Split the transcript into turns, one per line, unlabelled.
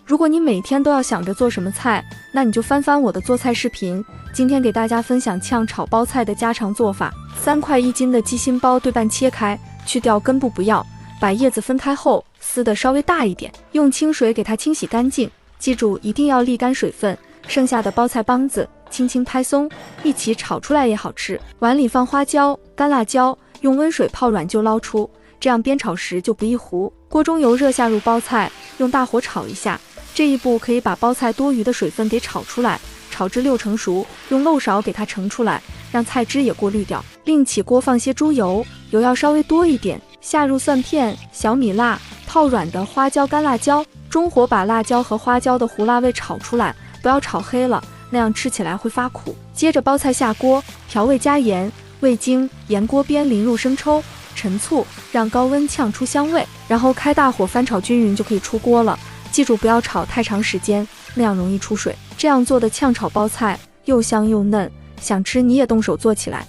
如果你每天都要想着做什么菜，那你就翻翻我的做菜视频。今天给大家分享炝炒包菜的家常做法。3块1斤的鸡心包对半切开，去掉根部不要，把叶子分开后撕得稍微大一点，用清水给它清洗干净。记住一定要沥干水分，剩下的包菜帮子轻轻拍松，一起炒出来也好吃。碗里放花椒、干辣椒，用温水泡软就捞出，这样煸炒时就不易糊。锅中油热下入包菜，用大火炒一下。这一步可以把包菜多余的水分给炒出来，炒至6成熟，用漏勺给它盛出来，让菜汁也过滤掉。另起锅放些猪油，油要稍微多一点，下入蒜片、小米辣，泡软的花椒、干辣椒，中火把辣椒和花椒的胡辣味炒出来，不要炒黑了，那样吃起来会发苦。接着包菜下锅，调味加盐、味精，沿锅边淋入生抽、陈醋，让高温炝出香味，然后开大火翻炒均匀就可以出锅了。记住不要炒太长时间，那样容易出水。这样做的炝炒包菜又香又嫩，想吃你也动手做起来。